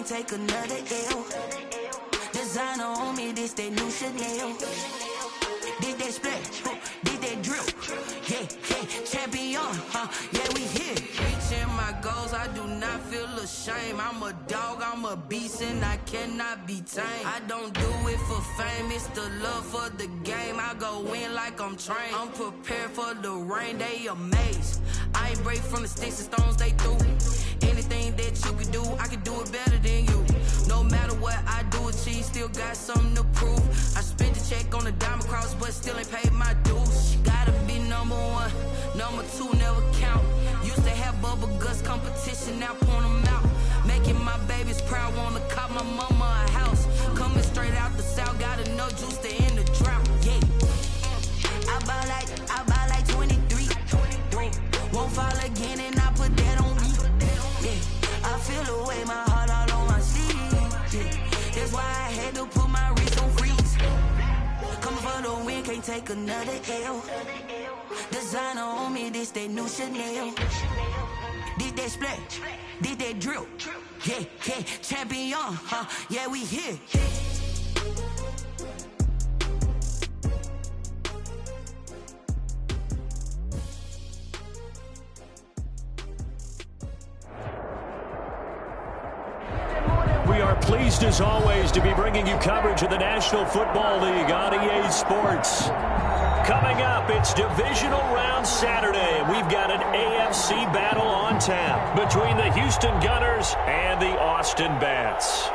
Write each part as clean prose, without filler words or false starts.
can't take another L. Designer on me, this that new Chanel. Did that splash, did that drip. Yeah, champion, yeah, we here. Reaching my goals, I do not feel ashamed. I'm a dog, I'm a beast, and I cannot be tamed. I don't do it for fame, it's the love for the game. I go in like I'm trained. I'm prepared for the rain, they amazed. I ain't break from the sticks and stones they threw. Anything that you can do, I can do it better than you. No matter what I do, achieve, still got something to prove. I spent the check on the diamond cross, but still ain't paid my dues. Gotta be number one, number two never count. Used to have bubble guts competition, now point them out. Making my babies proud, wanna cop my mama a house. Coming straight out the south, got enough juice to end the drought. Yeah, I buy like 23. Won't fall again, and I put that on me. Yeah, I feel the way, my heart all on my sleeve. Yeah, that's why I had to put my wrist on freeze. Coming for the win, can't take another L. Designer on me, this that new Chanel. Did that splash, did that drip. Yeah, champion, yeah, we here. We are pleased as always to be bringing you coverage of the National Football League on EA Sports. Coming up, it's Divisional Round Saturday, and we've got an AFC battle on tap between the Houston Gunners and the Austin Bats.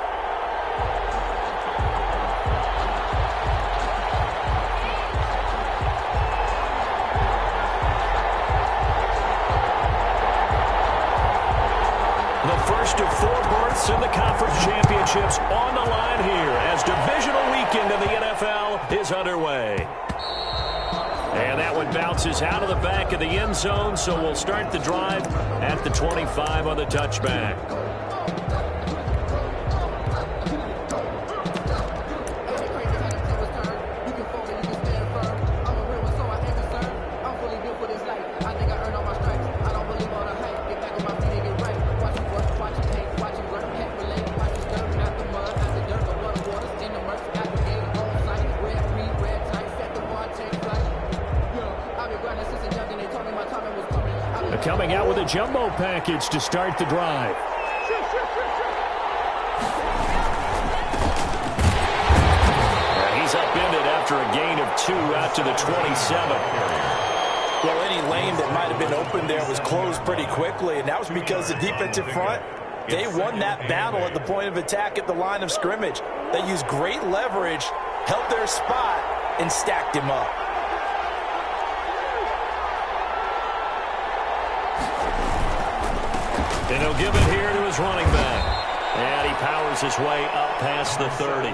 The first of four berths in the conference championships on the line here as divisional weekend in the NFL is underway. And that one bounces out of the back of the end zone, so we'll start the drive at the 25 on the touchback. Coming out with a jumbo package to start the drive. He's upended after a gain of 2 out to the 27. Well, any lane that might have been open there was closed pretty quickly, and that was because the defensive front, they won that battle at the point of attack at the line of scrimmage. They used great leverage, held their spot, and stacked him up. And he'll give it here to his running back. And he powers his way up past the 30.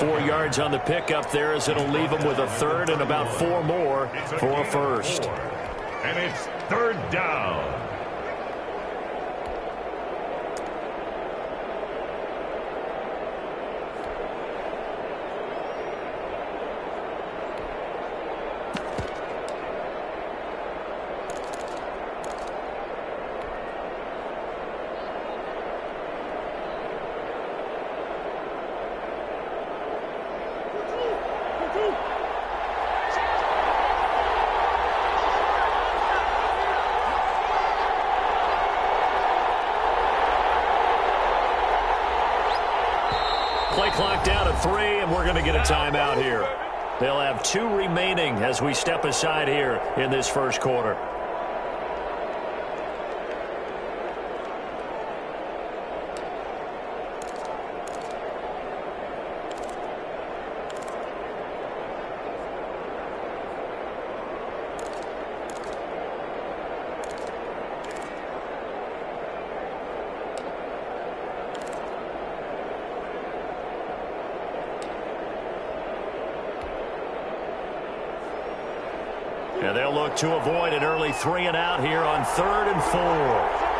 4 yards on the pickup there as it'll leave him with a third and about 4 more for a first. And it's third down. Play clock down to 3, and we're going to get a timeout here. They'll have 2 remaining as we step aside here in this first quarter. And they'll look to avoid an early 3 and out here on 3rd and 4.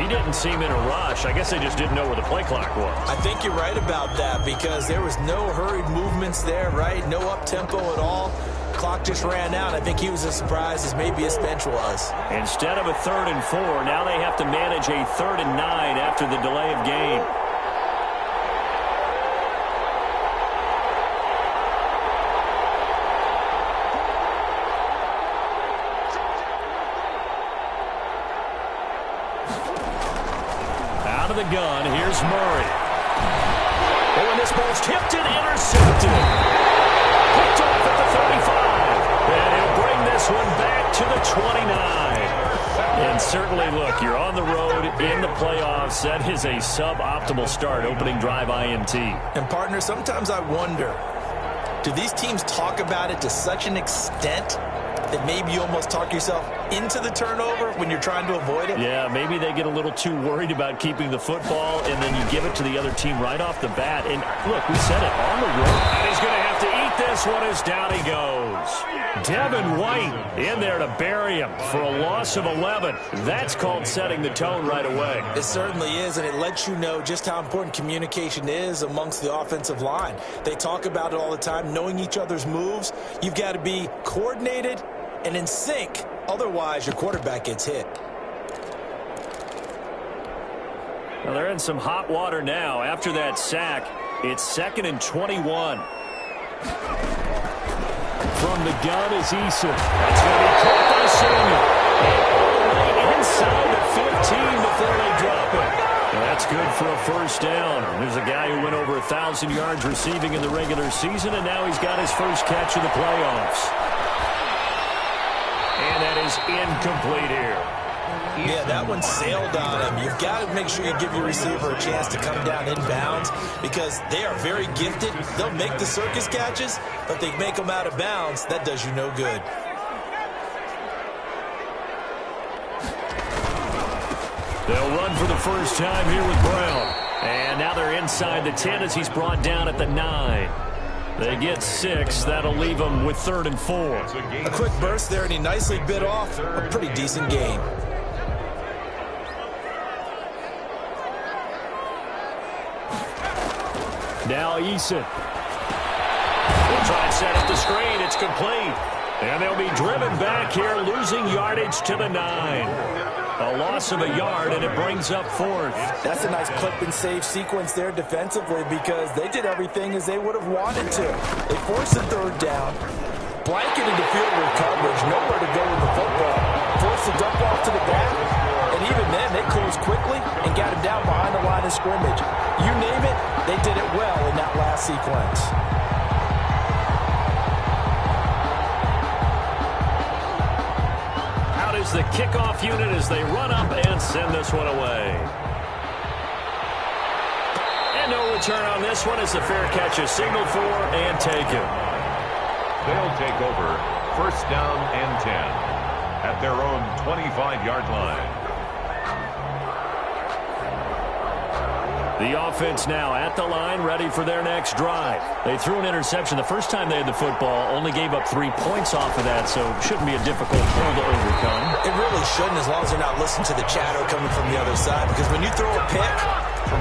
He didn't didn't seem in a rush. I guess they just didn't know where the play clock was. I think you're right about that because there was no hurried movements there, right? No up-tempo at all. Clock just ran out. I think he was as surprised as maybe his bench was. Instead of a 3rd and 4, now they have to manage a 3rd and 9 after the delay of game. Out of the gun, here's Murray. Oh, and this ball's tipped and intercepted. Picked off at the 35. And he'll bring this one back to the 29. And certainly, look, you're on the road in the playoffs. That is a suboptimal start, opening drive INT. And, partner, sometimes I wonder, do these teams talk about it to such an extent that maybe you almost talk yourself into the turnover when you're trying to avoid it? Yeah, maybe they get a little too worried about keeping the football, and then you give it to the other team right off the bat. And, look, we said it, on the road. And he's going to have to eat this one as down he goes. Devin White in there to bury him for a loss of 11. That's called setting the tone right away. It certainly is, and it lets you know just how important communication is amongst the offensive line. They talk about it all the time, knowing each other's moves. You've got to be coordinated and in sync. Otherwise, your quarterback gets hit. Well, they're in some hot water now. After that sack, it's 2nd and 21. From the gun is Eason. That's going to be caught by Samuel. Inside the 15 before they drop it. And that's good for a first down. There's a guy who went over 1,000 yards receiving in the regular season, and now he's got his first catch of the playoffs. And that is incomplete here. Yeah, that one sailed on him. You've got to make sure you give your receiver a chance to come down inbounds because they are very gifted. They'll make the circus catches, but they make them out of bounds. That does you no good. They'll run for the first time here with Brown. And now they're inside the 10 as he's brought down at the 9. They get 6. That'll leave them with 3rd and 4. A quick burst there, and he nicely bit off a pretty decent gain. Now Eason. They'll try and set up the screen. It's complete. And they'll be driven back here, losing yardage to the 9. A loss of a yard, and it brings up 4th. That's a nice clip and save sequence there defensively because they did everything as they would have wanted to. They forced the 3rd down, blanketed the field with coverage, nowhere to go with the football, forced the dump off to the back, and even then they closed quickly and got him down behind the line of scrimmage. You name it, they did it well in that last sequence. Is the kickoff unit as they run up and send this one away. And no return on this one as the fair catch is signaled for and taken. They'll take over 1st down and 10 at their own 25-yard line. The offense now at the line, ready for their next drive. They threw an interception the first time they had the football, only gave up 3 points off of that, so it shouldn't be a difficult pull to overcome. It really shouldn't, as long as they're not listening to the chatter coming from the other side, because when you throw a pick,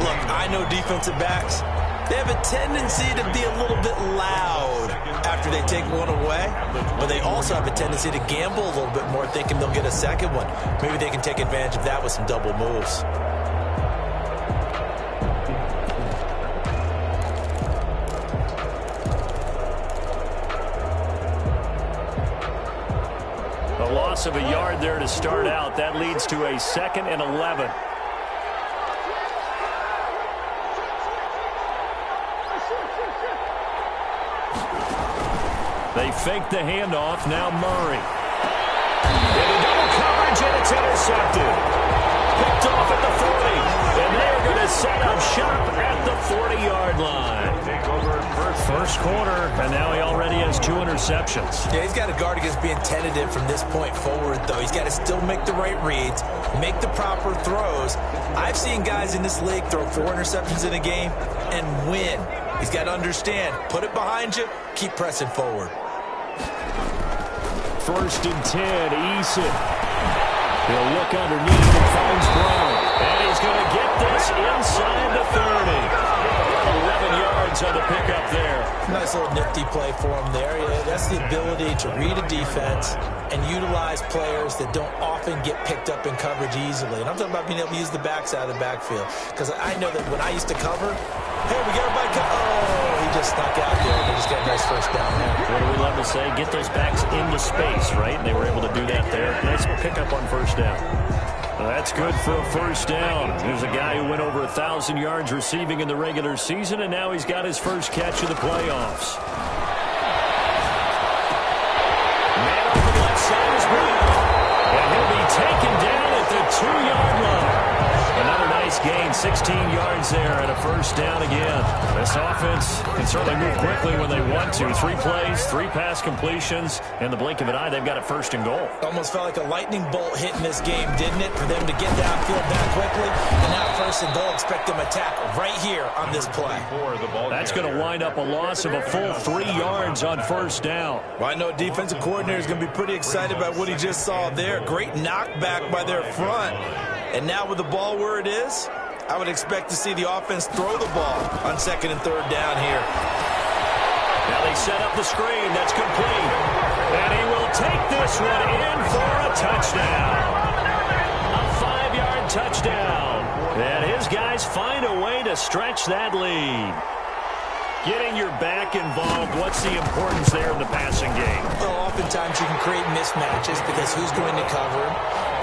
look, I know defensive backs, they have a tendency to be a little bit loud after they take one away, but they also have a tendency to gamble a little bit more, thinking they'll get a second one. Maybe they can take advantage of that with some double moves. Of a yard there to start out. That leads to a 2nd and 11. They fake the handoff. Now Murray. Into double coverage, and it's intercepted. Picked off at the 40. And they are going to set up shop at the 40-yard line. First quarter, and now he already has 2 interceptions. Yeah, he's got to guard against being tentative from this point forward, though. He's got to still make the right reads, make the proper throws. I've seen guys in this league throw 4 interceptions in a game and win. He's got to understand, put it behind you, keep pressing forward. 1st and 10, Eason. He'll look underneath and finds Brown. And he's going to get this inside the 30. 11 yards on the pickup there. Nice little nifty play for him there. Yeah, that's the ability to read a defense and utilize players that don't often get picked up in coverage easily. And I'm talking about being able to use the backside of the backfield. Because I know that when I used to cover, hey, we got everybody oh, he just snuck out there. They just got a nice first down there. What do we love to say? Get those backs into space, right? And they were able to do that there. Nice pickup on first down. That's good for a first down. There's a guy who went over 1,000 yards receiving in the regular season, and now he's got his first catch of the playoffs. Man on the left side is Brown. And he'll be taken down at the 2-yard line. Another nice gain, 16 yards there, and a first down again. This offense can certainly move quickly when they want to. 3 plays, 3 pass completions. In the blink of an eye, they've got a first and goal. Almost felt like a lightning bolt hitting this game, didn't it? For them to get downfield that quickly. And now first and goal, expect them to tackle right here on this play. That's going to wind up a loss of a full 3 yards on first down. Well, I know defensive coordinator is going to be pretty excited about what he just saw there. Great knockback by their front. And now with the ball where it is, I would expect to see the offense throw the ball on 2nd and 3rd down here. Now they set up the screen. That's complete. And he will take this one in for a touchdown. A 5-yard touchdown. And his guys find a way to stretch that lead. Getting your back involved, what's the importance there in the passing game? Well, oftentimes you can create mismatches because who's going to cover him,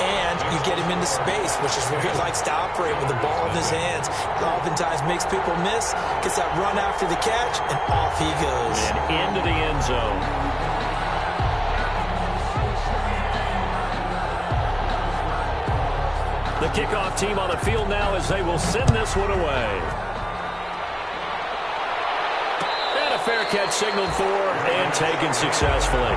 and you get him into space, which is where he likes to operate with the ball in his hands. It oftentimes makes people miss, gets that run after the catch, and off he goes. And into the end zone. The kickoff team on the field now as they will send this one away. Fair catch signaled for and taken successfully.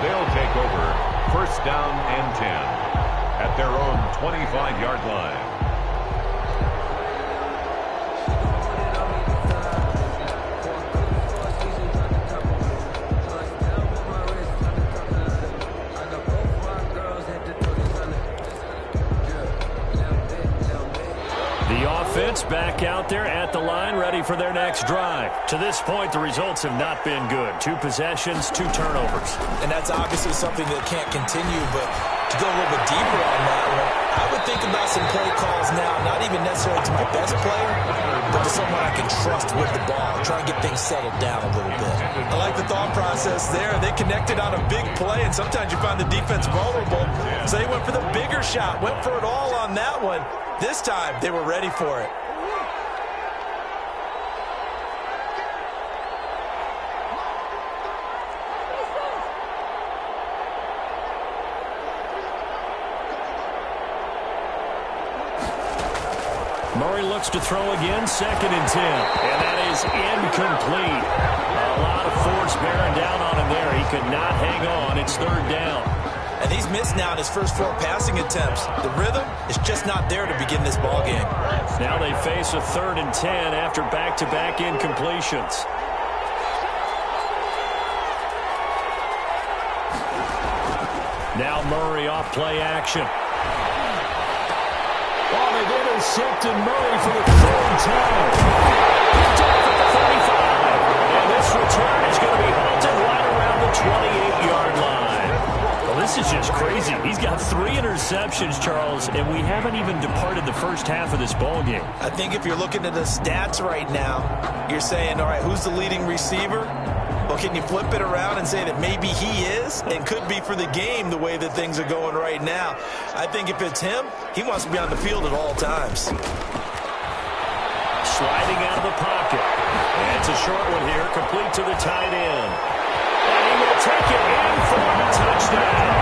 They'll take over 1st down and 10 at their own 25-yard line. Back out there at the line, ready for their next drive. To this point, the results have not been good. 2 possessions, 2 turnovers. And that's obviously something that can't continue, but to go a little bit deeper on that one, I would think about some play calls now, not even necessarily to my best player, but to someone I can trust with the ball, try and get things settled down a little bit. I like the thought process there. They connected on a big play, and sometimes you find the defense vulnerable, so they went for the bigger shot, went for it all on that one. This time, they were ready for it. Murray looks to throw again, 2nd and 10. And that is incomplete. A lot of force bearing down on him there. He could not hang on. It's 3rd down. And he's missed now in his first 4 passing attempts. The rhythm is just not there to begin this ball game. Now they face a 3rd and 10 after back-to-back incompletions. Now Murray off play action. Oh, they've intercepted Murray for the 3rd time. Picked off at the 35. And this return is going to be halted right around the 28-yard line. Well, this is just crazy. He's got 3 interceptions, Charles, and we haven't even departed the first half of this ball game. I think if you're looking at the stats right now, you're saying, all right, who's the leading receiver? Well, can you flip it around and say that maybe he is and could be for the game the way that things are going right now? I think if it's him, he wants to be on the field at all times. Sliding out of the pocket. And it's a short one here, complete to the tight end. And he will take it in for the touchdown.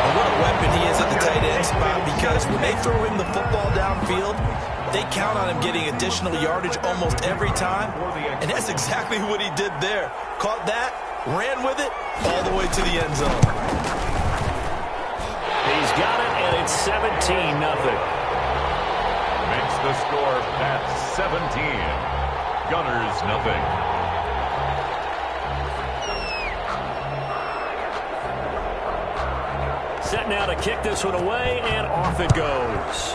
And what a weapon he is at the tight end spot, because when they throw him the football downfield, they count on him getting additional yardage almost every time. And that's exactly what he did there. Caught that, ran with it, all the way to the end zone. He's got it, and it's 17-0. Makes the score at 17. Gunners, nothing. Set set now to kick this one away, and off it goes.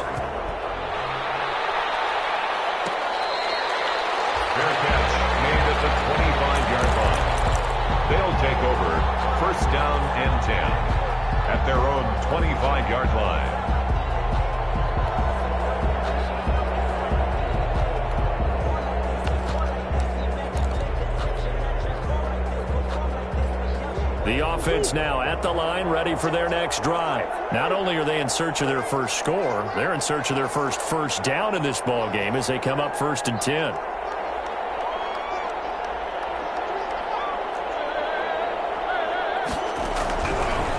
Fair catch made at the 25-yard line. They'll take over first down and 10 at their own 25-yard line. The offense now at the line, ready for their next drive. Not only are they in search of their first score, they're in search of their first down in this ball game as they come up 1st and 10.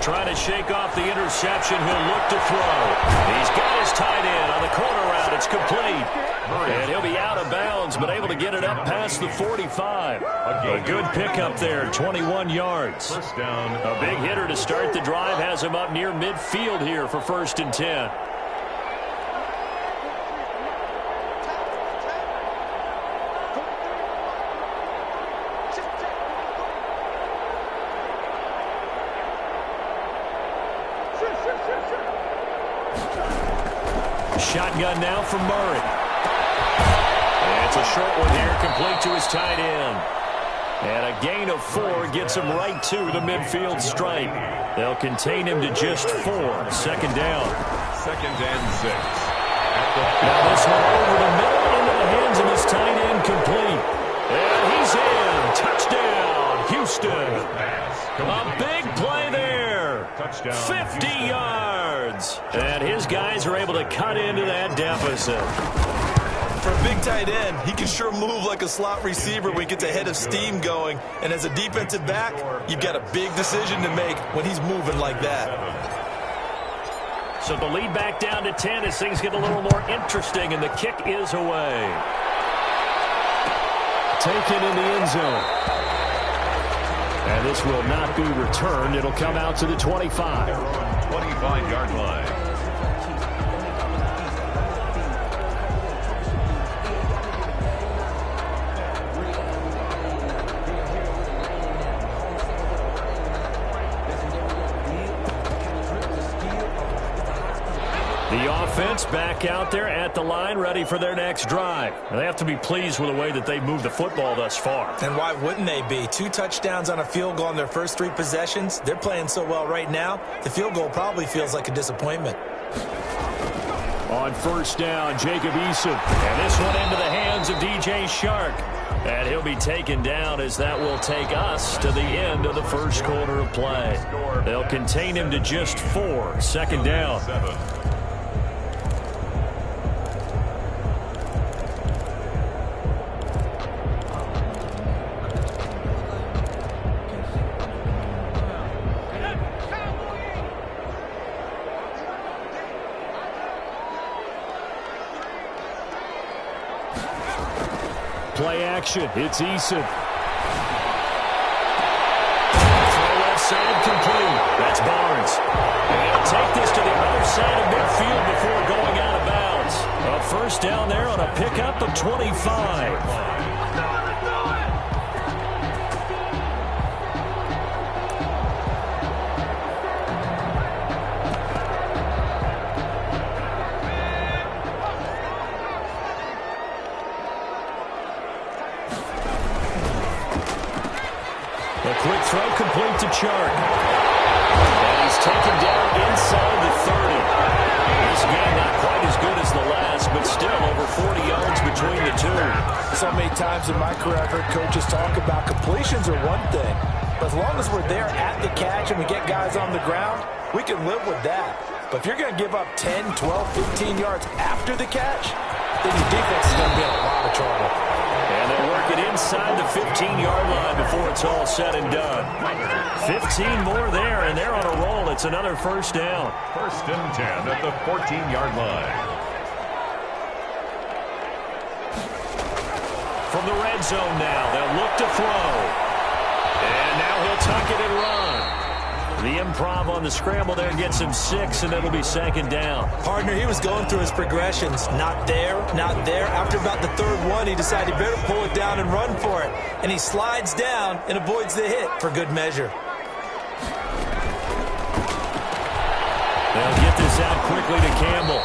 Trying to shake off the interception. He'll look to throw. He's got his tight end on the corner route. It's complete. And he'll be out of bounds, but able to get it up past the 45. A good pickup there, 21 yards. First down. A big hitter to start the drive has him up near midfield here for 1st and 10. Shotgun now from Murray. And it's a short one here, complete to his tight end. And a gain of 4 gets him right to the midfield stripe. They'll contain him to just 4. 2nd down. 2nd and 6. Now this one over the middle into the hands of his tight end, complete. And he's in. Touchdown, Houston. A big play there. Touchdown. 50 yards. And his guys are able to cut into that deficit. For a big tight end, he can sure move like a slot receiver when he gets a head of steam going. And as a defensive back, you've got a big decision to make when he's moving like that. So the lead back down to 10 as things get a little more interesting, and the kick is away. Taken in the end zone. And this will not be returned. It'll come out to the 25. 25-yard line. The offense back out there at the line, ready for their next drive. They have to be pleased with the way that they've moved the football thus far. And why wouldn't they be? 2 touchdowns on a field goal in their first 3 possessions. They're playing so well right now, the field goal probably feels like a disappointment. On 1st down, Jacob Eason. And this one into the hands of DJ Shark. And he'll be taken down as that will take us to the end of the first quarter of play. They'll contain him to just 4. 2nd down. Play action. It's Eason. Throw left side complete. That's Barnes. And he'll take this to the other side of midfield before going out of bounds. A 1st down there on a pickup of 25. Quick throw complete to Chark. And he's taken down inside the 30. This game not quite as good as the last, but still over 40 yards between the two. So many times in my career I've heard coaches talk about completions are one thing. But as long as we're there at the catch and we get guys on the ground, we can live with that. But if you're going to give up 10, 12, 15 yards after the catch, then your defense is going to be in a lot of trouble. And they'll work it inside the 15-yard line before it's all said and done. 15 more there, and they're on a roll. It's another 1st down. 1st and 10 at the 14-yard line. From the red zone now, they'll look to throw. And now he'll tuck it and run. The improv on the scramble there gets him 6, and it'll be 2nd down. Partner, he was going through his progressions. Not there, not there. After about the 3rd one, he decided he better pull it down and run for it. And he slides down and avoids the hit for good measure. this out quickly to Campbell.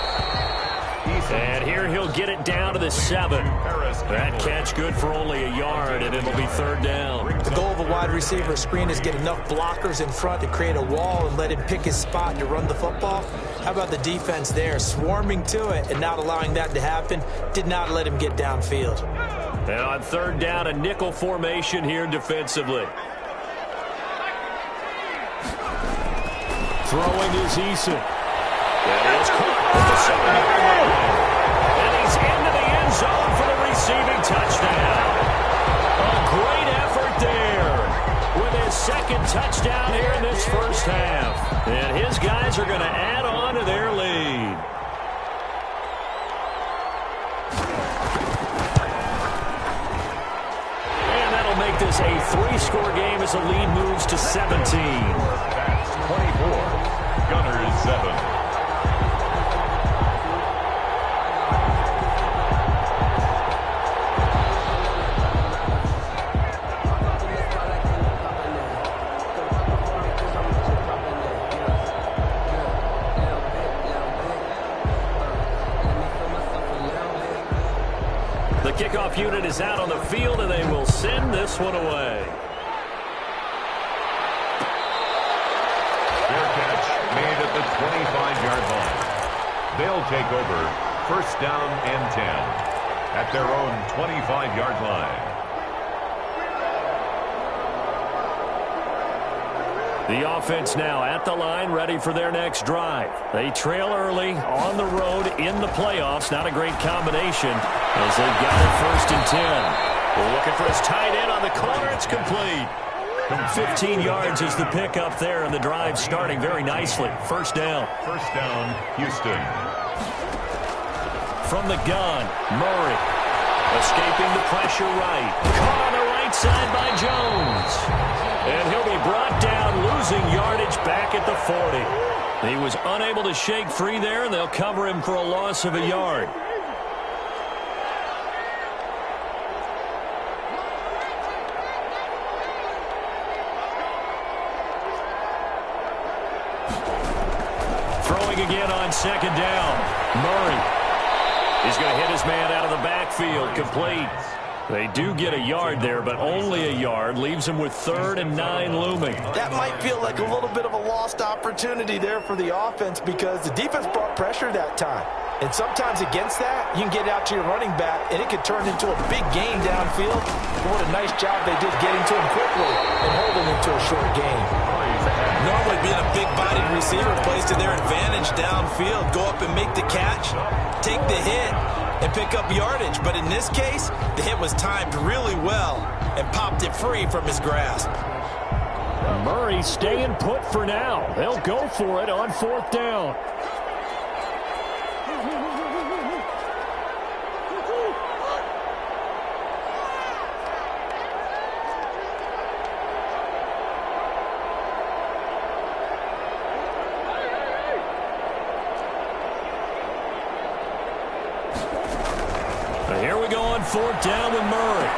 And here he'll get it down to the 7. That catch good for only a yard, and it'll be 3rd down. The goal of a wide receiver screen is get enough blockers in front to create a wall and let him pick his spot to run the football. How about the defense there, swarming to it and not allowing that to happen? Did not let him get downfield. And on 3rd down, a nickel formation here defensively. Throwing is Eason. And it's caught at the 7-yard line. And he's into the end zone for the receiving touchdown. A great effort there with his 2nd touchdown here in this first half. And his guys are going to add on to their lead. And that'll make this a 3-score game as the lead moves to 17. 24. Gunners 7. The kickoff unit is out on the field, and they will send this one away. Fair catch made at the 25-yard line. They'll take over 1st down and 10 at their own 25-yard line. The offense now at the line, ready for their next drive. They trail early on the road in the playoffs. Not a great combination as they've got it 1st and 10. We're looking for his tight end on the corner. It's complete. 15 yards is the pickup there, and the drive starting very nicely. 1st down. 1st down, Houston. From the gun, Murray. Escaping the pressure right. Caught on the right side by Jones. And he'll be brought down, losing yardage back at the 40. He was unable to shake free there, and they'll cover him for a loss of a yard. Throwing again on 2nd down. Murray. He's going to hit his man out of the backfield. Complete. They do get a yard there, but only a yard. Leaves him with 3rd and 9 looming. That might feel like a little bit of a lost opportunity there for the offense because the defense brought pressure that time. And sometimes against that, you can get out to your running back, and it could turn into a big gain downfield. What a nice job they did getting to him quickly and holding him to a short gain. Normally being a big-bodied receiver plays to their advantage downfield. Go up and make the catch, take the hit, and pick up yardage. But in this case, the hit was timed really well and popped it free from his grasp. Murray staying put for now. They'll go for it on 4th down. Here we go on 4th down with Murray.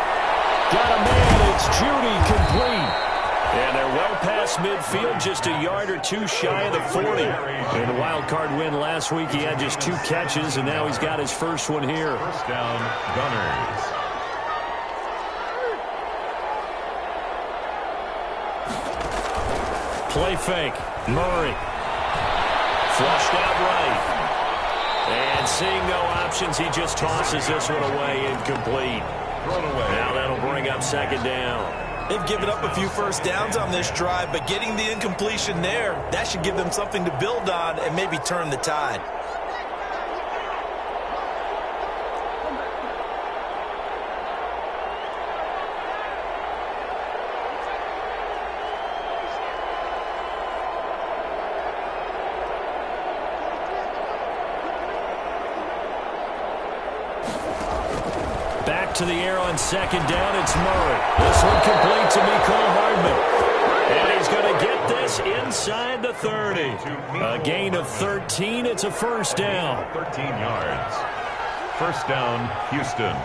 Got a man, it's Judy, complete. And they're well past midfield, just a yard or 2 shy of the 40. In the wild card win last week, he had just 2 catches, and now he's got his first one here. 1st down, Gunners. Play fake, Murray. Flushed out right. And seeing no options, he just tosses this one away, incomplete. Now that'll bring up 2nd down. They've given up a few first downs on this drive, but getting the incompletion there, that should give them something to build on and maybe turn the tide. Back to the air on 2nd down, it's Murray. This one complete to Mecole Hardman. And he's going to get this inside the 30. A gain of 13, it's a 1st down. 13 yards. 1st down, Houston.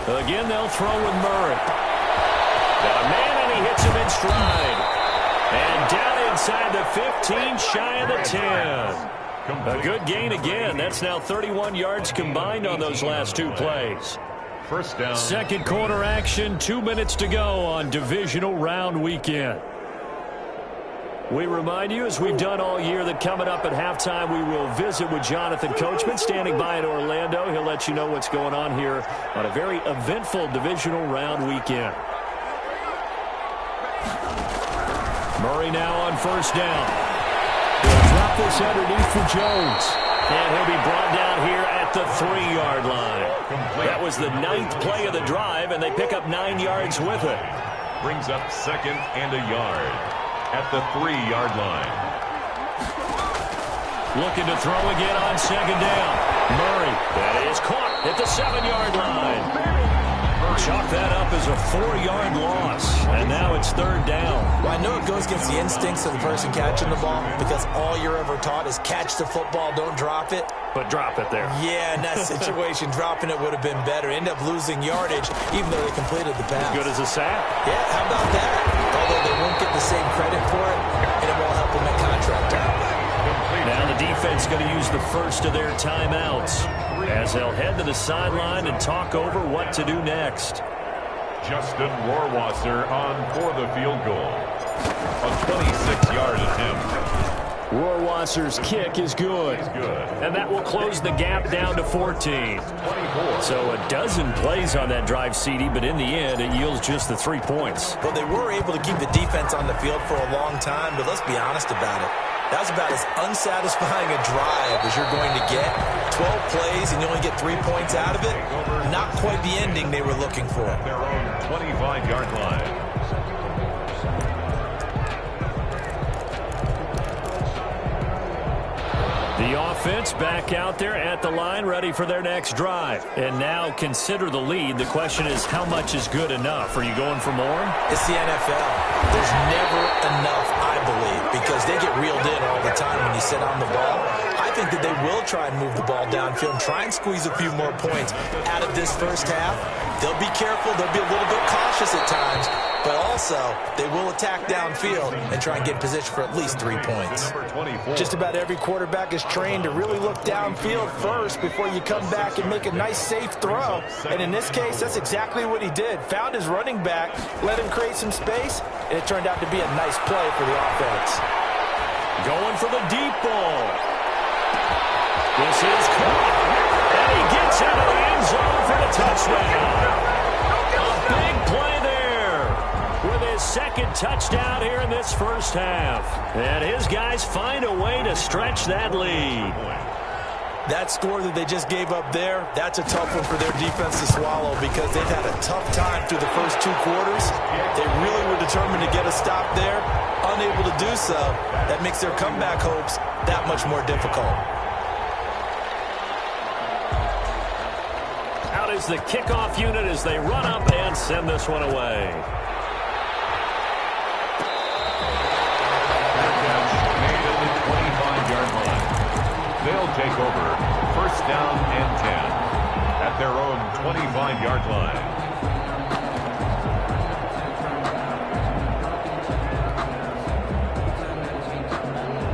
Again, they'll throw with Murray. Got a man, and he hits him in stride. And down inside the 15, shy of the 10. A good gain again. That's now 31 yards combined on those last two plays. First down. Second quarter action, 2 minutes to go on divisional round weekend. We remind you, as we've done all year, that coming up at halftime, we will visit with Jonathan Coachman, standing by in Orlando. He'll let you know what's going on here on a very eventful divisional round weekend. Murray now on first down. He'll drop this underneath for Jones. And he'll be brought down here at the 3-yard line. That was the 9th play of the drive, and they pick up 9 yards with it. Brings up second and a yard at the 3-yard line. Looking to throw again on second down. Murray, that is caught at the 7-yard line. Chalk that up as a 4-yard loss, and now it's third down. Well, I know it goes against the instincts of the person catching the ball, because all you're ever taught is catch the football, don't drop it. But drop it there. Yeah, in that situation, dropping it would have been better. End up losing yardage, even though they completed the pass. Good as a sack. Yeah, how about that? Although they won't get the same credit for it, and it won't help them at contract time. Now the defense going to use the first of their timeouts as they'll head to the sideline and talk over what to do next. Justin Rohrwasser on for the field goal. A 26-yard attempt. Rohrwasser's kick is good. And that will close the gap down to 14. 24. So a dozen plays on that drive, CD, but in the end, it yields just the 3 points. Well, they were able to keep the defense on the field for a long time, but let's be honest about it. That was about as unsatisfying a drive as you're going to get. 12 plays and you only get 3 points out of it. Not quite the ending they were looking for. Their own 25-yard line. The offense back out there at the line, ready for their next drive. And now consider the lead. The question is, how much is good enough? Are you going for more? It's the NFL. There's never enough, I believe, because they get reeled in all the time when you sit on the ball. I think that they will try and move the ball downfield and try and squeeze a few more points out of this first half. They'll be careful. They'll be a little bit cautious at times, but also they will attack downfield and try and get in position for at least 3 points. Just about every quarterback is trained to really look downfield first before you come back and make a nice, safe throw. And in this case, that's exactly what he did. Found his running back, let him create some space, and it turned out to be a nice play for the offense. Going for the deep ball. This is caught. And he gets out of the end zone for the touchdown. A big play there with his second touchdown here in this first half. And his guys find a way to stretch that lead. That score that they just gave up there, that's a tough one for their defense to swallow because they've had a tough time through the first 2 quarters. They really were determined to get a stop there. Unable to do so, that makes their comeback hopes that much more difficult. Out is the kickoff unit as they run up and send this one away. Made at the 25-yard line. They'll take over first down and 10 at their own 25-yard line.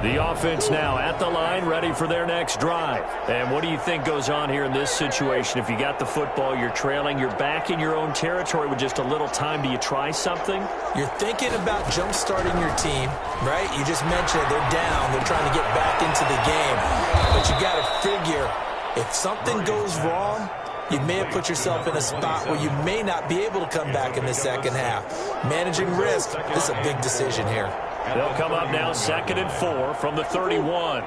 The offense now at the line, ready for their next drive. And what do you think goes on here in this situation? If you got the football, you're trailing, you're back in your own territory with just a little time. Do you try something? You're thinking about jump-starting your team, right? You just mentioned they're down. They're trying to get back into the game. But you got to figure, if something goes wrong, you may have put yourself in a spot where you may not be able to come back in the second half. Managing risk, this is a big decision here. They'll come up now 2nd and 4 from the 31.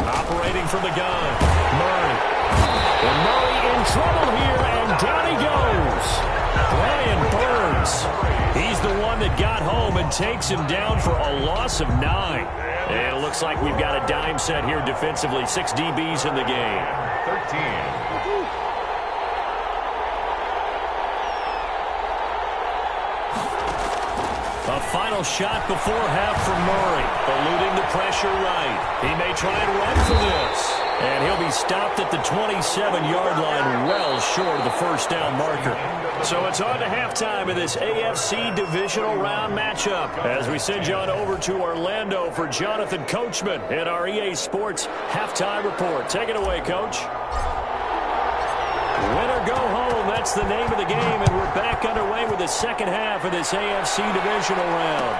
Operating from the gun, Murray. And Murray in trouble here, and down he goes. Brian Burns. He's the one that got home and takes him down for a loss of 9. And it looks like we've got a dime set here defensively. 6 DBs in the game. 13. A final shot before half from Murray. Eluding the pressure right. He may try and run for this. And he'll be stopped at the 27-yard line, well short of the first down marker. So it's on to halftime in this AFC divisional round matchup as we send you on over to Orlando for Jonathan Coachman in our EA Sports halftime report. Take it away, Coach. Win or go home, that's the name of the game, and we're back underway with the second half of this AFC divisional round.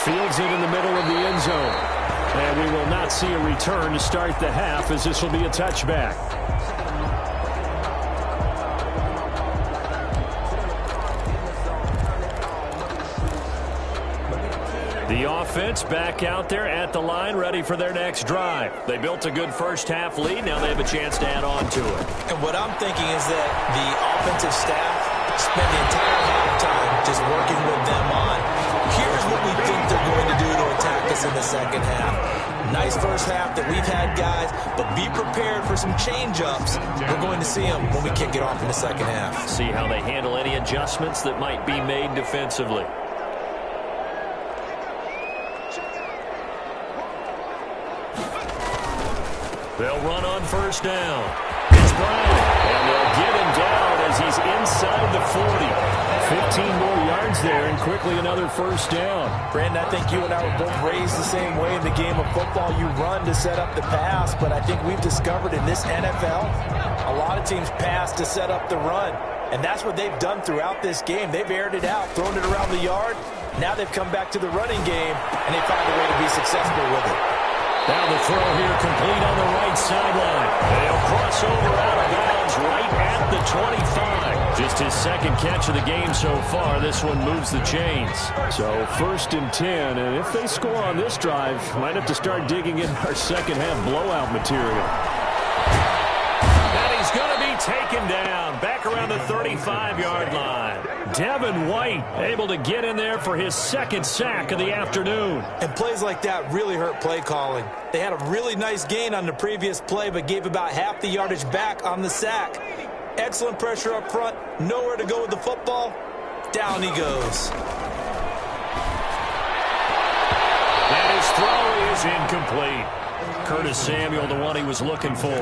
Fields it in the middle of the end zone. And we will not see a return to start the half as this will be a touchback. The offense back out there at the line, ready for their next drive. They built a good first-half lead. Now they have a chance to add on to it. And what I'm thinking is that the offensive staff spent the entire halftime just working with them on, here's what we think they're going to do to attack us in the second half. Nice first half that we've had, guys, but be prepared for some change-ups. We're going to see them when we kick it off in the second half. See how they handle any adjustments that might be made defensively. They'll run on first down. It's Brown, and they'll get him down as he's inside the 40. 15 more yards there, and quickly another first down. Brandon, I think you and I were both raised the same way in the game of football. You run to set up the pass, but I think we've discovered in this NFL, a lot of teams pass to set up the run. And that's what they've done throughout this game. They've aired it out, thrown it around the yard. Now they've come back to the running game, and they found a way to be successful with it. Now the throw here complete on the right sideline. They'll cross over out of bounds right at the 25. Just his second catch of the game so far. This one moves the chains. So 1st and 10, and if they score on this drive, might have to start digging in our second half blowout material. And he's going to be taken down back around the 35-yard line. Devin White able to get in there for his second sack of the afternoon. And plays like that really hurt play calling. They had a really nice gain on the previous play, but gave about half the yardage back on the sack. Excellent pressure up front. Nowhere to go with the football. Down he goes. And his throw is incomplete. Curtis Samuel, the one he was looking for.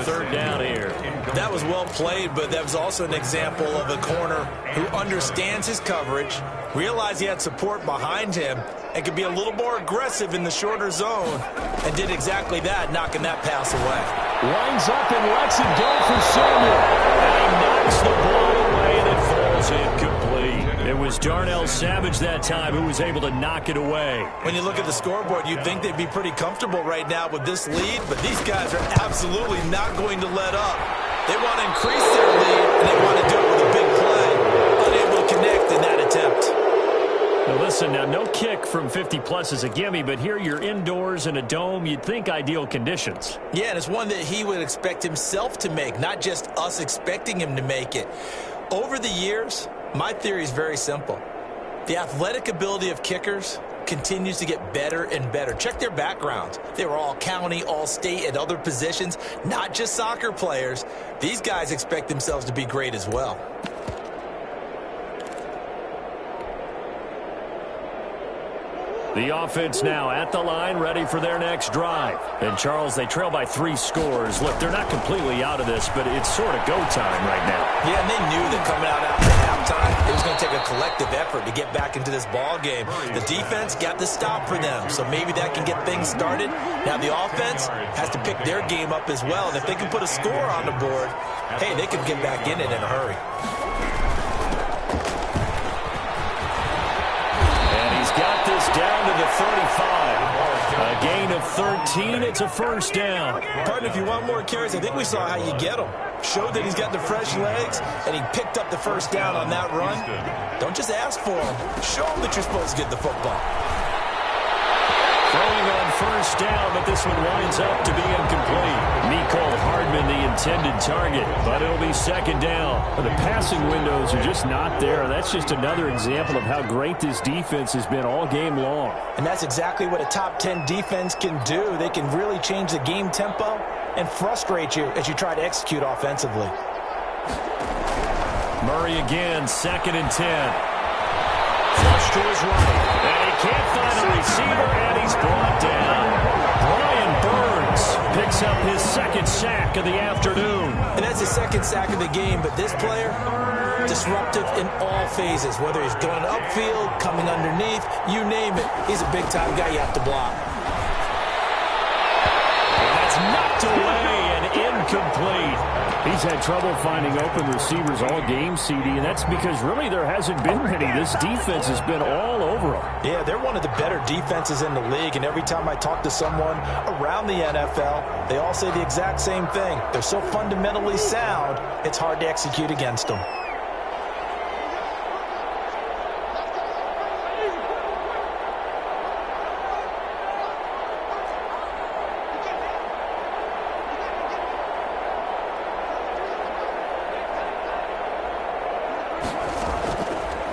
3rd down here. That was well played, but that was also an example of a corner who understands his coverage, realized he had support behind him, and could be a little more aggressive in the shorter zone, and did exactly that, knocking that pass away. Lines up and lets it go for Samuel. And he knocks the ball away, and it falls incomplete. It was Darnell Savage that time who was able to knock it away. When you look at the scoreboard, you'd think they'd be pretty comfortable right now with this lead, but these guys are absolutely not going to let up. They want to increase their lead, and they want to do it with a big play. Unable to connect in that attempt. Now listen, now no kick from 50-plus is a gimme, but here you're indoors in a dome. You'd think ideal conditions. Yeah, and it's one that he would expect himself to make, not just us expecting him to make it. Over the years, my theory is very simple. The athletic ability of kickers continues to get better and better. Check their backgrounds. They were all county, all state, at other positions, not just soccer players. These guys expect themselves to be great as well. The offense now at the line, ready for their next drive. And, Charles, they trail by 3 scores. Look, they're not completely out of this, but it's sort of go time right now. Yeah, and they knew that coming out after halftime, it was going to take a collective effort to get back into this ball game. The defense got the stop for them, so maybe that can get things started. Now the offense has to pick their game up as well, and if they can put a score on the board, hey, they can get back in it in a hurry. Got this down to the 35. A gain of 13. It's a first down. Partner, if you want more carries, I think we saw how you get them. Showed that he's got the fresh legs, and he picked up the first down on that run. Don't just ask for him. Show him that you're supposed to get the football. Throwing on first down, but this one winds up to be incomplete. Mecole Hardman, the intended target, but it'll be second down. The passing windows are just not there. That's just another example of how great this defense has been all game long. And that's exactly what a top 10 defense can do. They can really change the game tempo and frustrate you as you try to execute offensively. Murray again, 2nd and 10. Flushed to his right. And he can't find a receiver, and he's brought down. Brian Burns picks up his second sack of the afternoon. And that's his second sack of the game, but this player, disruptive in all phases, whether he's going upfield, coming underneath, you name it. He's a big-time guy you have to block. And that's knocked away and incomplete. He's had trouble finding open receivers all game, CD, and that's because really there hasn't been many. This defense has been all over them. Yeah, they're one of the better defenses in the league, and every time I talk to someone around the NFL, they all say the exact same thing. They're so fundamentally sound, it's hard to execute against them.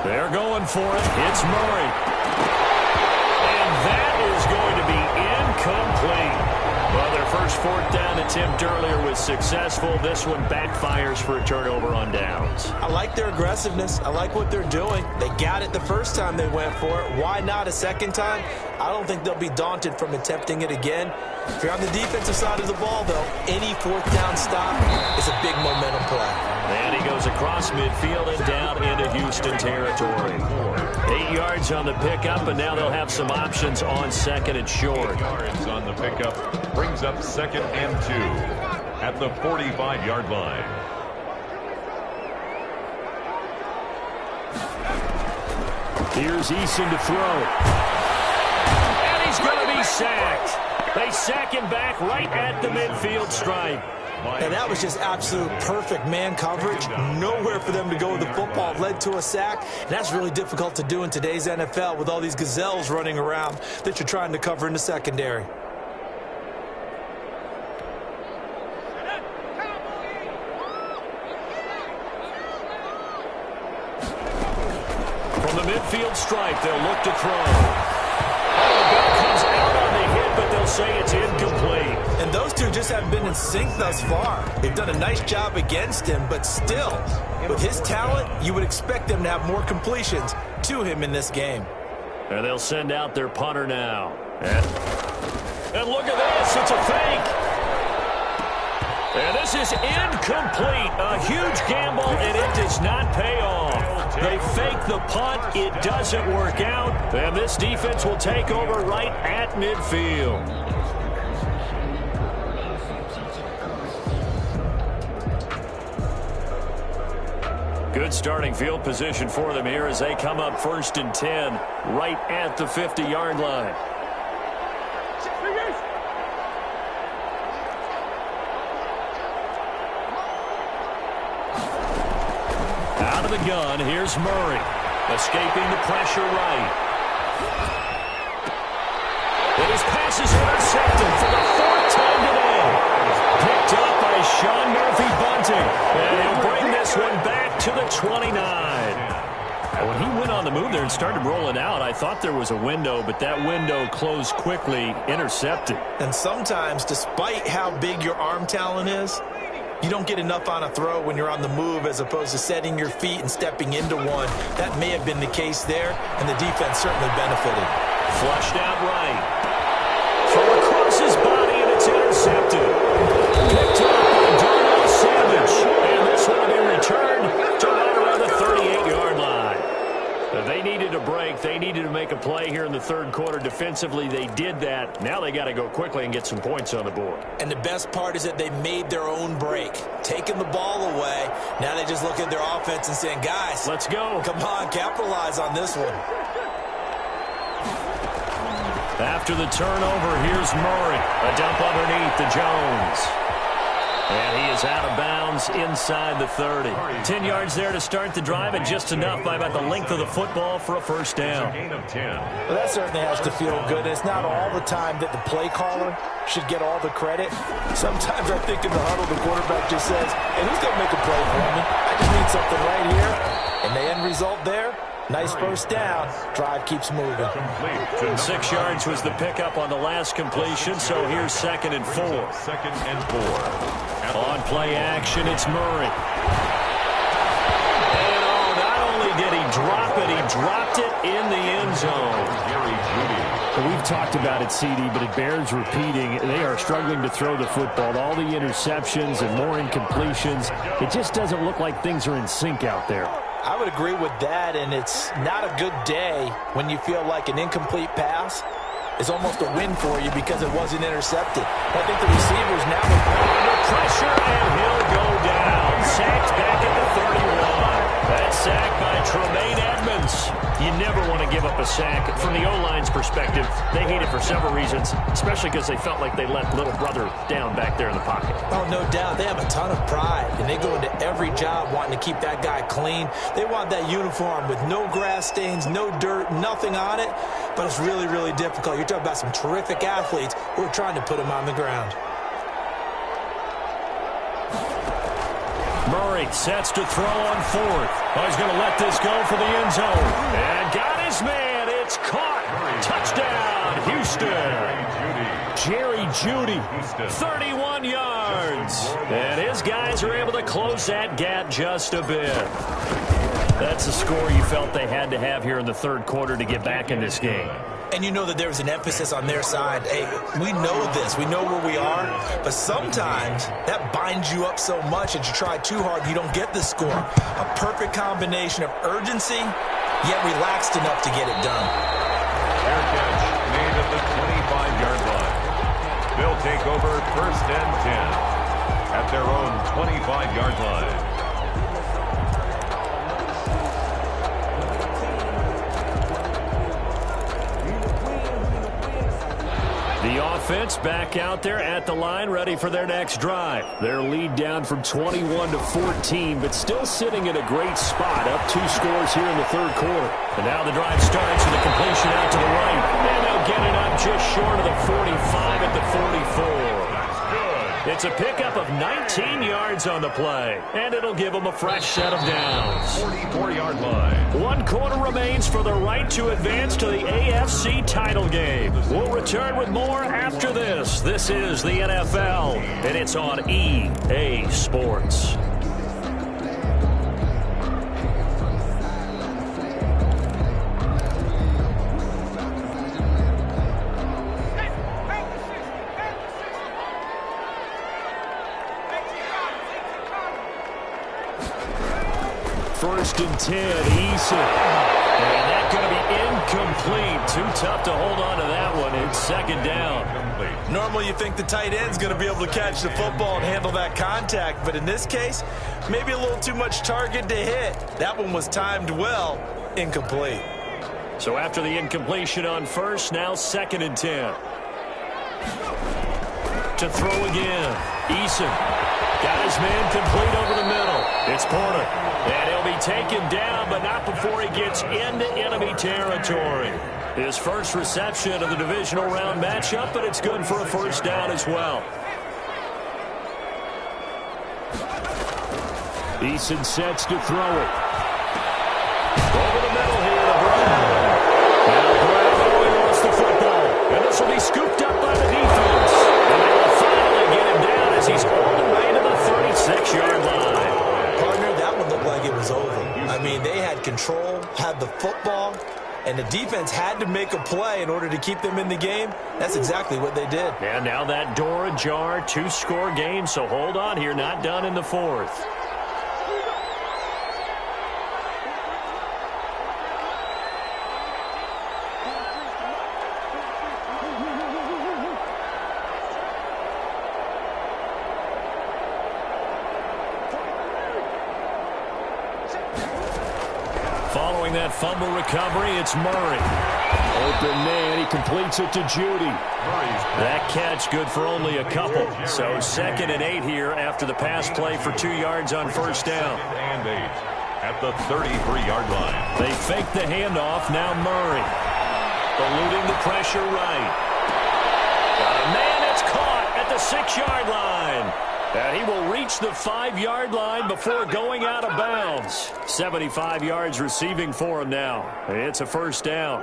They're going for it. It's Murray. And that is going to be incomplete. Well, their first fourth down attempt earlier was successful. This one backfires for a turnover on downs. I like their aggressiveness. I like what they're doing. They got it the first time they went for it. Why not a second time? I don't think they'll be daunted from attempting it again. If you're on the defensive side of the ball, though, any fourth down stop is a big momentum play. And he goes across midfield and down into Houston territory. 8 yards on the pickup, and now they'll have some options on second and short. 8 yards on the pickup brings up 2nd and 2 at the 45-yard line. Here's Eason to throw. And he's going to be sacked. They sack him back right at the midfield stripe. And that was just absolute perfect man coverage. Nowhere for them to go with the football. Led to a sack. And that's really difficult to do in today's NFL with all these gazelles running around that you're trying to cover in the secondary. From the midfield stripe, they'll look to throw. The ball comes out on the hit, but they'll say it's incomplete. And those two just haven't been in sync thus far. They've done a nice job against him, but still, with his talent, you would expect them to have more completions to him in this game. And they'll send out their punter now. And look at this, it's a fake. And this is incomplete. A huge gamble, and it does not pay off. They fake the punt. It doesn't work out. And this defense will take over right at midfield. Good starting field position for them here as they come up 1st and 10 right at the 50-yard line. Out of the gun, here's Murray. Escaping the pressure right. And his pass is intercepted for the 4th time today. Picked up by Sean Murphy-Bunting. And he'll bring this one back to the 29. When he went on the move there and started rolling out, I thought there was a window, but that window closed quickly, intercepted. And sometimes, despite how big your arm talent is, you don't get enough on a throw when you're on the move as opposed to setting your feet and stepping into one. That may have been the case there, and the defense certainly benefited. Flushed out right. Throw across his body, and it's intercepted. Picked up by Darnell Savage. And this one will be returned to right around the 38-yard line. They needed a break. They needed to make a play here in the 3rd quarter. Defensively, they did that. Now they got to go quickly and get some points on the board. And the best part is that they made their own break. Taking the ball away. Now they just look at their offense and saying, guys, let's go. Come on, capitalize on this one. After the turnover, here's Murray. A dump underneath to Jones. And he is out of bounds inside the 30. 10 yards there to start the drive, and just enough by about the length of the football for a 1st down. Gain of 10. Well, that certainly has to feel good. It's not all the time that the play caller should get all the credit. Sometimes I think in the huddle, the quarterback just says, hey, who's going to make a play for me? I just need something right here. And the end result there, nice 1st down. Drive keeps moving. 6 yards was the pickup on the last completion, so here's 2nd and 4. 2nd and 4. On play action, it's Murray. And not only did he drop it. He dropped it in the end zone. Well, we've talked about it, CD, but it bears repeating. They are struggling to throw the football. All the interceptions and more incompletions. It just doesn't look like things are in sync out there. I would agree with that, and it's not a good day when you feel like an incomplete pass is almost a win for you because it wasn't intercepted. I think the receivers now under pressure, and he'll go down. Sacked back at the 31. That sack by Tremaine Edmonds. You never want to give up a sack. From the O-line's perspective, they hate it for several reasons, especially because they felt like they let little brother down back there in the pocket. Oh, no doubt. They have a ton of pride, and they go into every job wanting to keep that guy clean. They want that uniform with no grass stains, no dirt, nothing on it, but it's really, really difficult. You're talking about some terrific athletes who are trying to put him on the ground. Murray sets to throw on fourth. Oh, he's going to let this go for the end zone. And got his man. It's caught. Touchdown, Houston. Jerry Jeudy, 31 yards. And his guys are able to close that gap just a bit. That's the score you felt they had to have here in the third quarter to get back in this game. And you know that there's an emphasis on their side. Hey, we know this. We know where we are. But sometimes that binds you up so much that you try too hard, you don't get the score. A perfect combination of urgency, yet relaxed enough to get it done. Fair catch made at the 25-yard line. They'll take over first and 10 at their own 25-yard line. The offense back out there at the line, ready for their next drive. Their lead down from 21 to 14, but still sitting in a great spot, up 2 scores here in the third quarter. And now the drive starts with a completion out to the right. And they'll get it up just short of the 45 at the 44. It's a pickup of 19 yards on the play, and it'll give them a fresh set of downs. 44-yard line. 1 quarter remains for the right to advance to the AFC title game. We'll return with more after this. This is the NFL, and it's on EA Sports. First and 10, Eason. And that's going to be incomplete. Too tough to hold on to that one. It's second down. Normally you think the tight end's going to be able to catch the football and handle that contact, but in this case, maybe a little too much target to hit. That one was timed well, incomplete. So after the incompletion on first, now second and 10. To throw again, Eason. Got his man complete over the middle. It's Porter. And he'll be taken down, but not before he gets into enemy territory. His first reception of the divisional round matchup, but it's good for a first down as well. Eason sets to throw it. Over the middle here to Brown. Now Brown lost the football. And this will be scooped up by the defense. And they will finally get him down as he's all the way to the 36-yard line. Partner, that one looked like it was over. I mean, they had control, had the football, and the defense had to make a play in order to keep them in the game. That's exactly what they did. And now that door ajar, 2-score game, so hold on here, not done in the fourth. Following that fumble recovery, it's Murray. Open man, he completes it to Jeudy. That catch good for only a couple. So second and 8 here after the pass play for 2 yards on first down. And 8 at the 33-yard line. They fake the handoff, now Murray. Eluding the pressure right. Got a man, it's caught at the 6-yard line. And he will reach the 5-yard line before going out of bounds. 75 yards receiving for him now. It's a first down.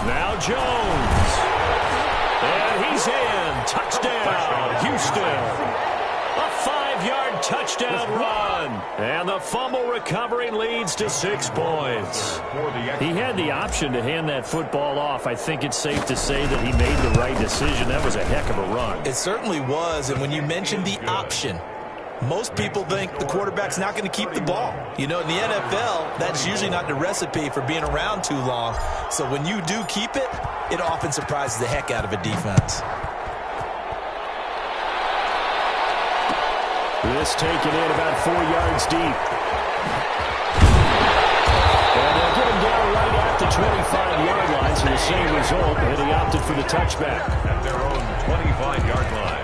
Now Jones. And he's in. Touchdown, Houston. A touchdown run. And the fumble recovery leads to 6 points. He had the option to hand that football off. I think it's safe to say that he made the right decision. That was a heck of a run. It certainly was, and when you mentioned the option, most people think the quarterback's not going to keep the ball. You know, in the NFL, that's usually not the recipe for being around too long. So when you do keep it, it often surprises the heck out of a defense. This taken in about 4 yards deep. And they'll get him down right at the 25-yard line, so the same result, and he opted for the touchback. At their own 25-yard line.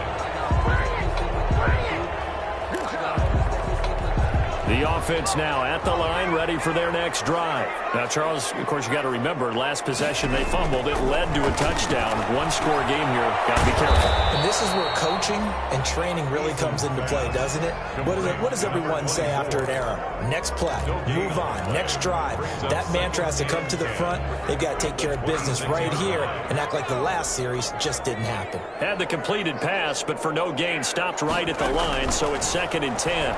The offense now at the line, ready for their next drive. Now, Charles, of course, you got to remember, last possession they fumbled. It led to a touchdown. One-score game here. Got to be careful. And this is where coaching and training really comes into play, doesn't it? What does everyone say after an error? Next play, move on, next drive. That mantra has to come to the front. They've got to take care of business right here and act like the last series just didn't happen. Had the completed pass, but for no gain, stopped right at the line, so it's 2nd and 10.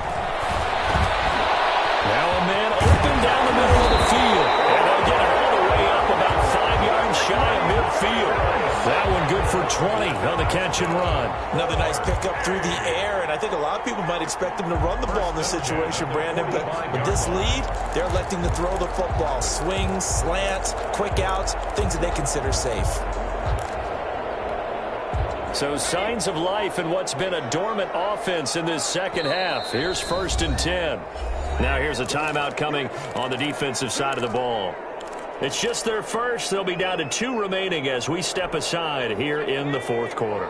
Now a man open down the middle of the field. And they'll get it all the way up about 5 yards shy of midfield. That one good for 20 on the catch and run. Another nice pickup through the air, and I think a lot of people might expect them to run the ball in this situation, Brandon, but with this lead, they're electing to throw the football. Swings, slants, quick outs, things that they consider safe. So signs of life in what's been a dormant offense in this second half. Here's 1st and 10. Now here's a timeout coming on the defensive side of the ball. It's just their first. They'll be down to 2 remaining as we step aside here in the 4th quarter.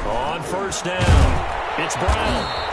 On 1st down, it's Brown.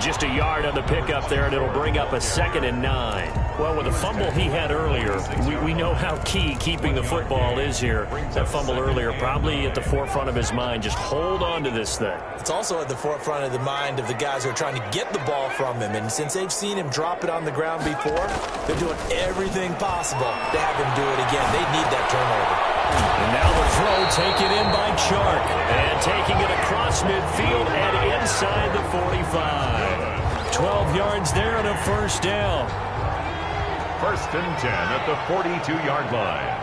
Just a yard on the pickup there, and it'll bring up a 2nd and 9. Well, with the fumble he had earlier, we know how key keeping the football is here. That fumble earlier probably at the forefront of his mind. Just hold on to this thing. It's also at the forefront of the mind of the guys who are trying to get the ball from him. And since they've seen him drop it on the ground before, they're doing everything possible to have him do it again. They need that turnover. And now the throw taken in by Chark. And taking it across midfield and inside the 45. 12 yards there and a 1st down. 1st and 10 at the 42-yard line.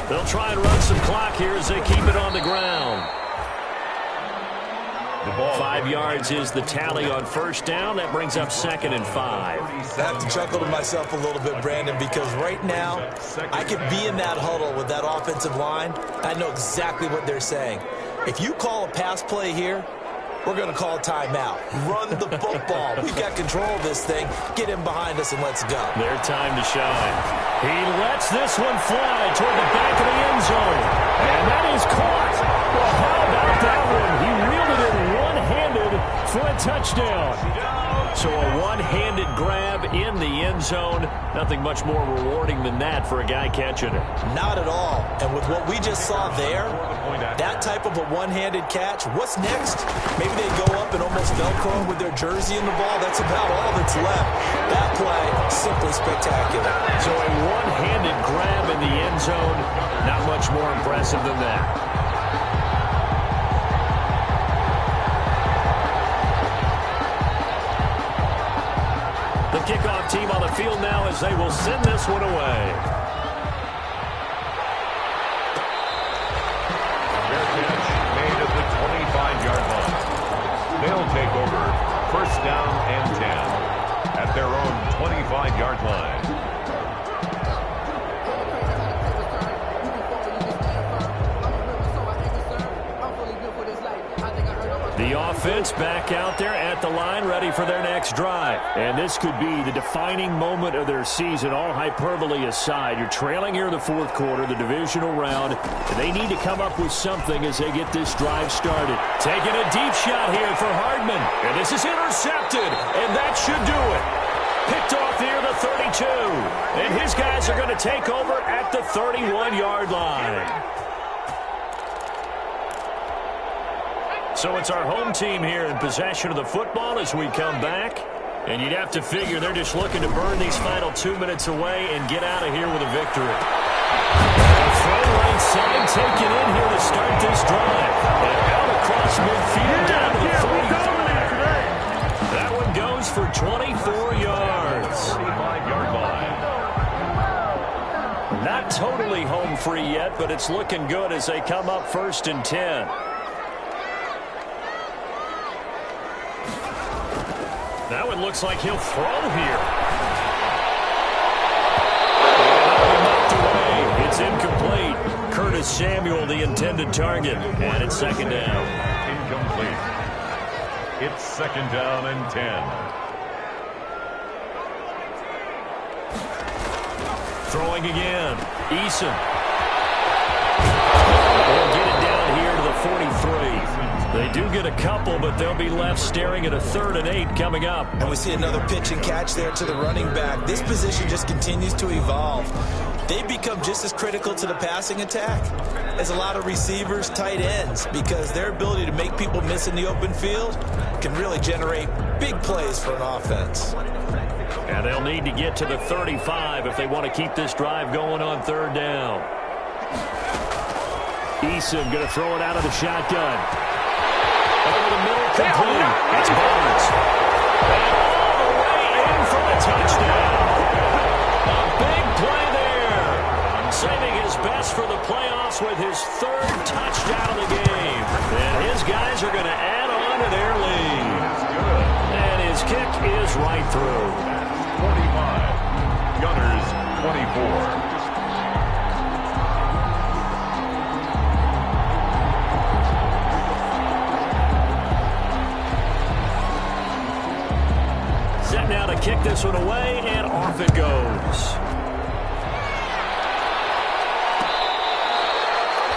They'll try and run some clock here as they keep it on the ground. 5 yards is the tally on 1st down. That brings up 2nd and 5. I have to chuckle to myself a little bit, Brandon, because right now I could be in that huddle with that offensive line. I know exactly what they're saying. If you call a pass play here, we're going to call a timeout. Run the football. We've got control of this thing. Get him behind us and let's go. Their time to shine. He lets this one fly toward the back of the end zone. And that is caught. Well, how about that one? He reeled it in one-handed for a touchdown. So a one-handed grab in the end zone. Nothing much more rewarding than that for a guy catching it. Not at all. And with what we just saw there, that type of a one-handed catch, what's next? Maybe they go up and almost Velcro with their jersey in the ball. That's about all that's left. That play, simply spectacular. So a one-handed grab in the end zone, not much more impressive than that. The kickoff team on the field now as they will send this one away. Fair catch made at the 25-yard line. They'll take over 1st down and 10 at their own 25-yard line. The offense back out there at the line, ready for their next drive. And this could be the defining moment of their season, all hyperbole aside. You're trailing here in the 4th quarter, the divisional round, and they need to come up with something as they get this drive started. Taking a deep shot here for Hardman. And this is intercepted, and that should do it. Picked off near the 32. And his guys are going to take over at the 31-yard line. So it's our home team here in possession of the football as we come back. And you'd have to figure they're just looking to burn these final 2 minutes away and get out of here with a victory. Onside taken in here to start this drive. And out across midfield down to the 45. That one goes for 24 yards. 45-yard line. Not totally home free yet, but it's looking good as they come up 1st and 10. Now it looks like he'll throw here. It's incomplete. Curtis Samuel, the intended target. And it's 2nd down. Incomplete. It's 2nd down and 10. Throwing again. Eason. They'll get it down here to the 43. They do get a couple, but they'll be left staring at a 3rd and 8 coming up. And we see another pitch and catch there to the running back. This position just continues to evolve. They've become just as critical to the passing attack as a lot of receivers, tight ends, because their ability to make people miss in the open field can really generate big plays for an offense. And they'll need to get to the 35 if they want to keep this drive going on 3rd down. Eason going to throw it out of the shotgun. Over the middle, complete. It's Barnes. And all the way in for the touchdown. A big play there. Saving his best for the playoffs with his 3rd touchdown of the game. And his guys are going to add on to their lead. And his kick is right through. 45. Gunners 24. Set now to kick this one away, and off it goes.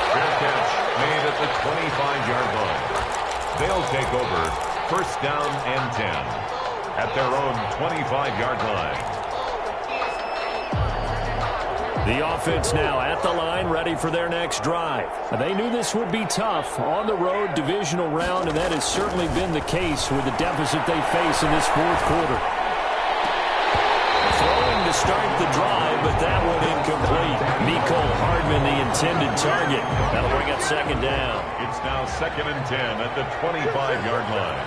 Fair catch made at the 25-yard line. They'll take over 1st down and 10 at their own 25-yard line. The offense now at the line, ready for their next drive. They knew this would be tough on the road divisional round, and that has certainly been the case with the deficit they face in this 4th quarter. Throwing to start the drive, but that one incomplete. Mecole Hardman, the intended target. That'll bring up 2nd down. It's now 2nd and 10 at the 25-yard line.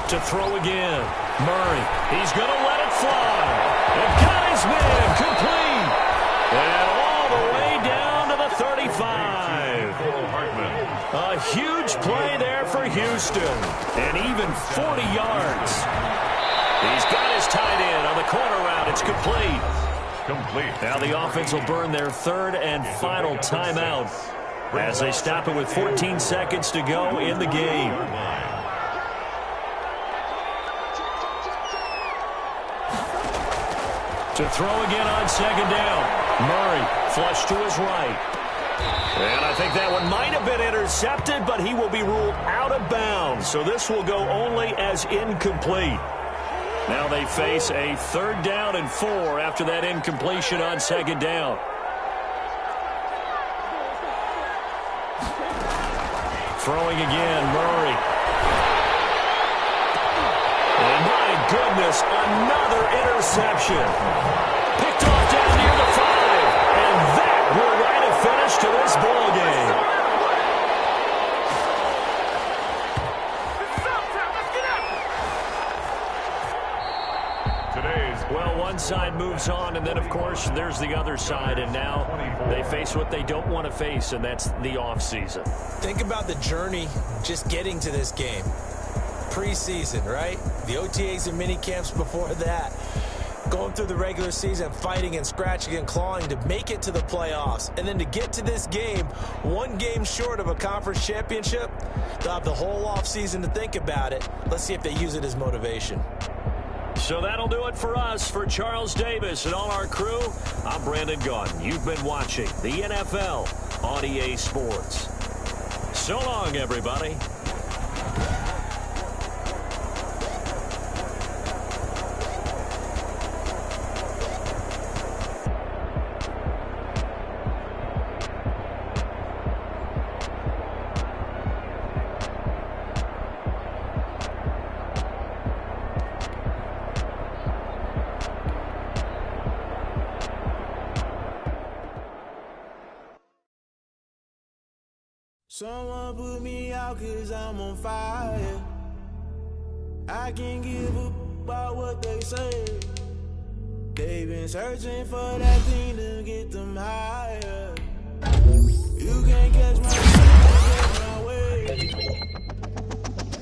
To throw again. Murray. He's going to let it fly. And got his man complete. And all the way down to the 35. A huge play there for Houston. And even 40 yards. He's got his tight end on the corner route. It's complete. Now the offense will burn their 3rd and final timeout as they stop it with 14 seconds to go in the game. To throw again on 2nd down. Murray flush to his right. And I think that one might have been intercepted, but he will be ruled out of bounds. So this will go only as incomplete. Now they face a 3rd down and 4 after that incompletion on 2nd down. Throwing again, Murray. And my goodness, another interception. Picked off down near the 5. And that will write a finish to this ball game. Well, one side moves on, and then, of course, there's the other side. And now they face what they don't want to face, and that's the offseason. Think about the journey just getting to this game. Preseason, right? The OTAs and mini camps before that. Going through the regular season, fighting and scratching and clawing to make it to the playoffs. And then to get to this game, one game short of a conference championship, they'll have the whole offseason to think about it. Let's see if they use it as motivation. So that'll do it for us. For Charles Davis and all our crew, I'm Brandon Gaudin. You've been watching the NFL on EA Sports. So long, everybody. Someone put me out 'cause I'm on fire. I can't give up about what they say. They've been searching for that thing to get them higher. You can't catch my way.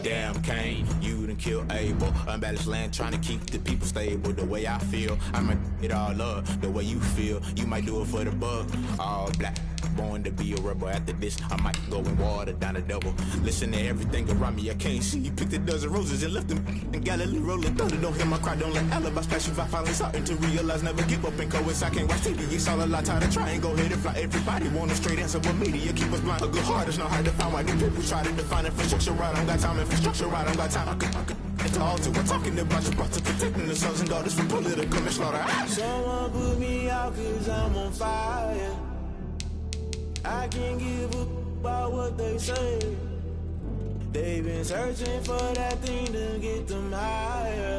Damn Kane, you done killed Abel. Unbalanced land trying to keep the people stable. The way I feel, I might it all up. The way you feel, you might do it for the buck. All black, born to be a rebel. After this, I might go and water down the double. Listen to everything around me, I can't see. Picked a dozen roses and left them in Galilee rolling thunder. Don't hear my cry, don't let alibis pass you by. Finally starting to realize, never give up and coincide. Can't watch TV, it's all a lot. Tired of trying, go ahead and fly. Everybody want a straight answer, but media keep us blind. A good heart is not hard to find. Why do people try to define infrastructure right? I don't got time, infrastructure right, I don't got time. I could it's all to. We're talking about you brought to protecting the sons and daughters from political and slaughter. Someone put me out 'cause I'm on fire. I can't give up about what they say. They've been searching for that thing to get them higher.